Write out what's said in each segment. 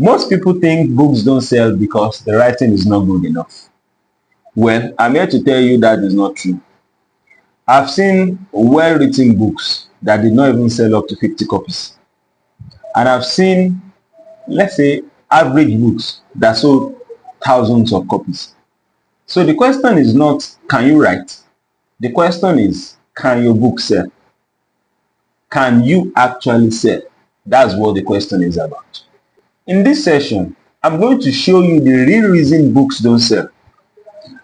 Most people think books don't sell because the writing is not good enough. Well, I'm here to tell you that is not true. I've seen well-written books that did not even sell up to 50 copies. And I've seen, let's say, average books that sold thousands of copies. So the question is not, can you write? The question is, can your book sell? Can you actually sell? That's what the question is about. In this session, I'm going to show you the real reason books don't sell.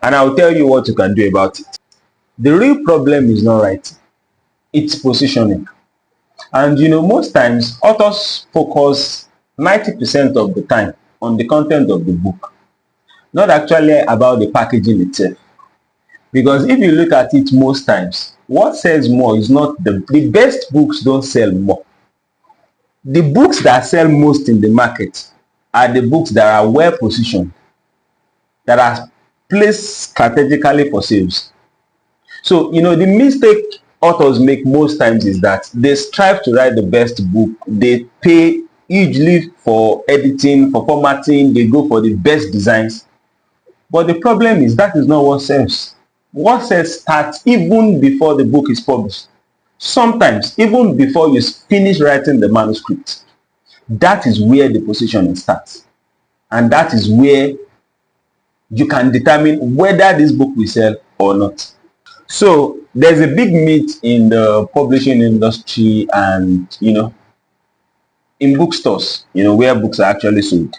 And I'll tell you what you can do about it. The real problem is not writing. It's positioning. And most times, authors focus 90% of the time on the content of the book, not actually about the packaging itself. Because if you look at it most times, what sells more is not the best books don't sell more. The books that sell most in the market are the books that are well positioned, that are placed strategically for sales. So, the mistake authors make most times is that they strive to write the best book. They pay hugely for editing, for formatting. They go for the best designs. But the problem is that is not what sells. What sells starts even before the book is published. Sometimes even before you finish writing the manuscript. That is where the positioning starts. And that is where you can determine whether this book will sell or not. So there's a big myth in the publishing industry and in bookstores, where books are actually sold.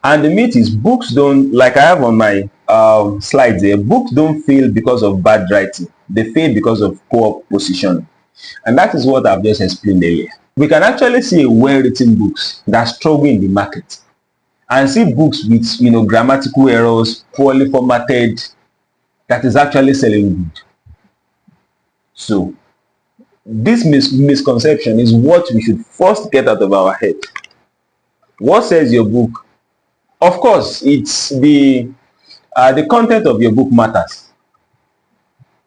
And the myth is books don't, like I have on my slides here, books don't fail because of bad writing. They fail because of poor positioning. And that is what I've just explained earlier. We can actually see well-written books that struggle in the market and see books with grammatical errors, poorly formatted, that is actually selling good. So this misconception is what we should first get out of our head. What sells your book? Of course, it's the content of your book matters.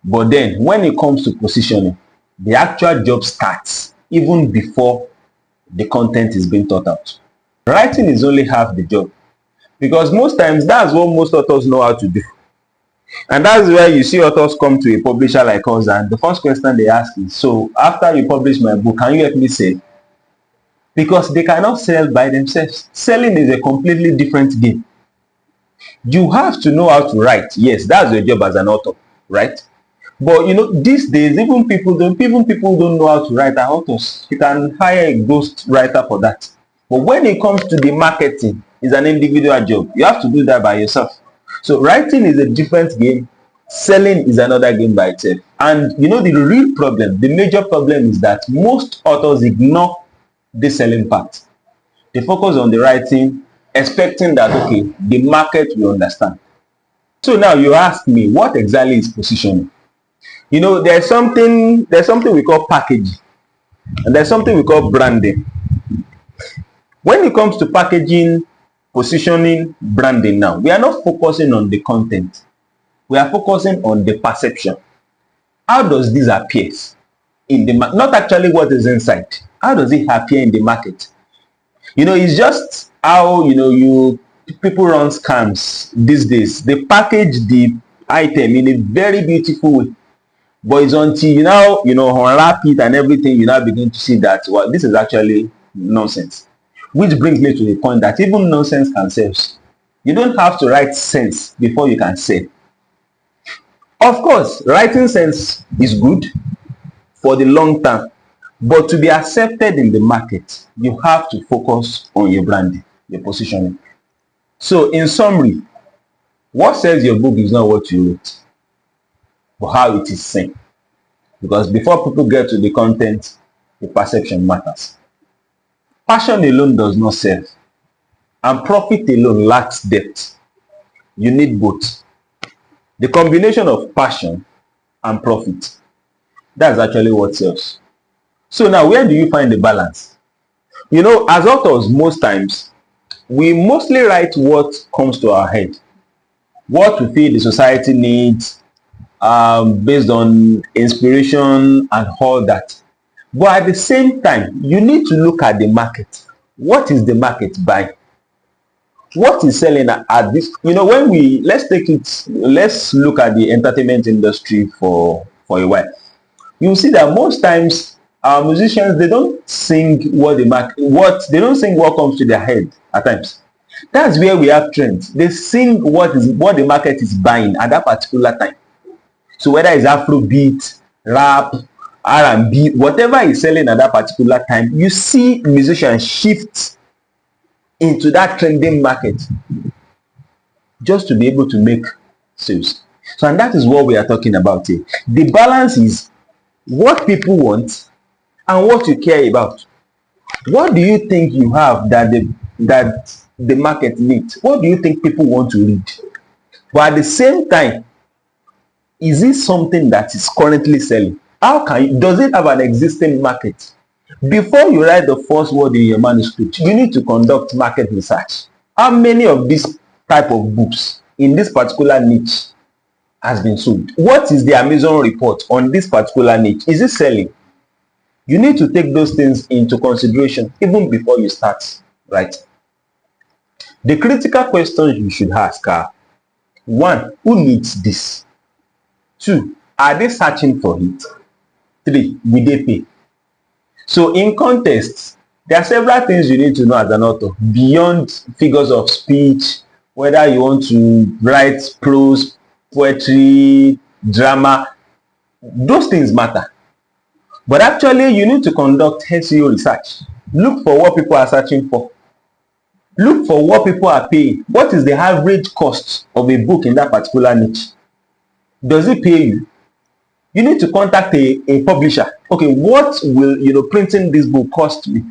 But then when it comes to positioning, the actual job starts even before the content is being thought out. Writing is only half the job, because most times that's what most authors know how to do. And that's where you see authors come to a publisher like us, and the first question they ask is, so after you publish my book, can you help me sell? Because they cannot sell by themselves. Selling is a completely different game. You have to know how to write. Yes, that's your job as an author, right? But these days, even people don't know how to write are authors. You can hire a ghost writer for that. But when it comes to the marketing, it's an individual job. You have to do that by yourself. So writing is a different game. Selling is another game by itself. And the real problem, the major problem is that most authors ignore the selling part. They focus on the writing, expecting that, okay, the market will understand. So now you ask me, what exactly is positioning? There's something we call packaging, and there's something we call branding. When it comes to packaging, positioning, branding now, we are not focusing on the content. We are focusing on the perception. How does this appear in the market? Not actually what is inside. How does it appear in the market? It's just how people run scams these days. They package the item in a very beautiful way. But it's until you now unwrap it and everything, you now begin to see that, well, this is actually nonsense. Which brings me to the point that even nonsense can sell. You don't have to write sense before you can sell. Of course, writing sense is good for the long term, but to be accepted in the market, you have to focus on your branding, your positioning. So in summary, what sells your book is not what you wrote, but how it is seen. Because before people get to the content, the perception matters. Passion alone does not sell, and profit alone lacks depth. You need both. The combination of passion and profit, that's actually what sells. So now, where do you find the balance? As authors, most times, we mostly write what comes to our head, what we feel the society needs, based on inspiration and all that. But at the same time, you need to look at the market. What is the market buying? What is selling at this, when let's look at the entertainment industry for a while. You see that most times our musicians, they don't sing they don't sing what comes to their head at times. That's where we have trends. They sing what the market is buying at that particular time. So whether it's Afrobeat, rap, R&B, whatever is selling at that particular time, you see musicians shift into that trending market just to be able to make sales. So, and that is what we are talking about here. The balance is what people want and what you care about. What do you think you have that the market needs? What do you think people want to read? But at the same time, is it something that is currently selling? Does it have an existing market? Before you write the first word in your manuscript, you need to conduct market research. How many of these type of books in this particular niche has been sold? What is the Amazon report on this particular niche? Is it selling? You need to take those things into consideration even before you start writing. The critical questions you should ask are: 1, who needs this? 2, are they searching for it? 3, will they pay? So in context, there are several things you need to know as an author beyond figures of speech, whether you want to write prose, poetry, drama. Those things matter. But actually, you need to conduct SEO research. Look for what people are searching for. Look for what people are paying. What is the average cost of a book in that particular niche? Does it pay you? You need to contact a publisher. Okay, what will printing this book cost me?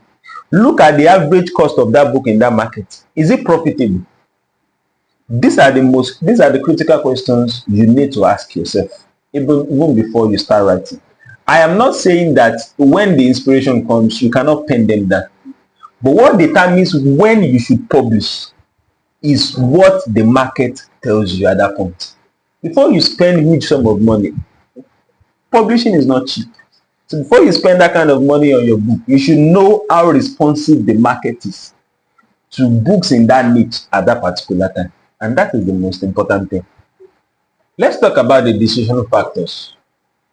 Look at the average cost of that book in that market. Is it profitable? These are the critical questions you need to ask yourself even before you start writing. I am not saying that when the inspiration comes, you cannot pen them down. But what determines when you should publish is what the market tells you at that point. Before you spend huge sum of money, publishing is not cheap. So before you spend that kind of money on your book, you should know how responsive the market is to books in that niche at that particular time. And that is the most important thing. Let's talk about the decision factors.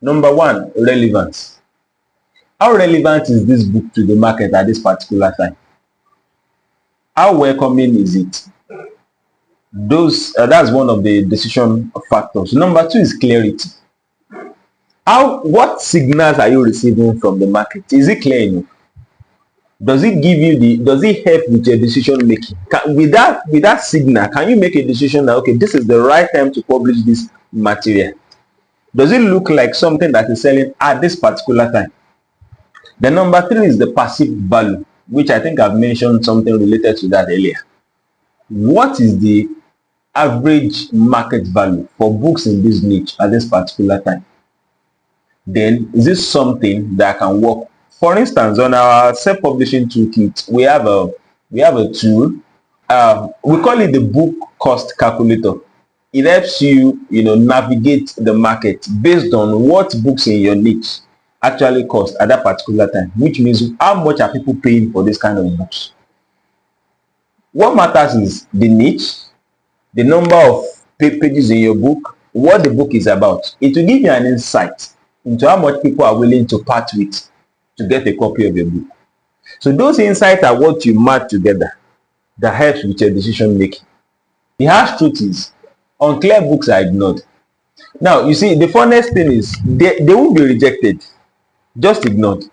Number 1, relevance. How relevant is this book to the market at this particular time? How welcoming is it? That's one of the decision factors. Number 2 is clarity. What signals are you receiving from the market? Is it clear enough? Does it help with your decision making? With that signal, can you make a decision that, okay, this is the right time to publish this material? Does it look like something that is selling at this particular time? The number 3 is the passive value, which I think I've mentioned something related to that earlier. What is the average market value for books in this niche at this particular time? Then, is this something that can work? For instance, on our self-publishing toolkit, we have a tool. We call it the book cost calculator. It helps you, navigate the market based on what books in your niche actually cost at that particular time, which means how much are people paying for this kind of books. What matters is the niche, the number of pages in your book, what the book is about. It will give you an insight into how much people are willing to part with to get a copy of your book. So those insights are what you match together that helps with your decision making. The harsh truth is, unclear books are ignored. Now, you see, the funniest thing is they won't be rejected, just ignored,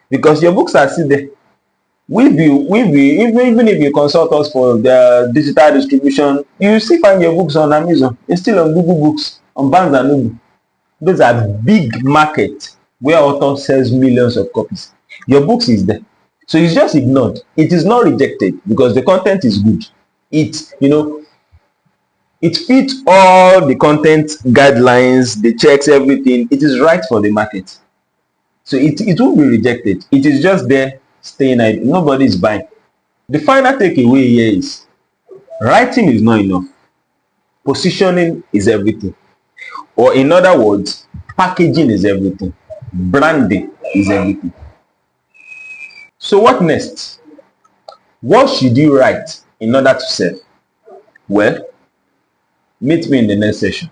because your books are still there. Even if you consult us for the digital distribution, you still find your books on Amazon. It's still on Google Books, on Barnes and Noble. Those are big markets where author sells millions of copies. Your books is there. So it's just ignored. It is not rejected because the content is good. It fits all the content guidelines, the checks, everything. It is right for the market. So it won't be rejected. It is just there, staying idle. Nobody is buying. The final takeaway here is writing is not enough. Positioning is everything. Or in other words, packaging is everything. Branding is everything. So what next? What should you write in order to sell? Well, meet me in the next session.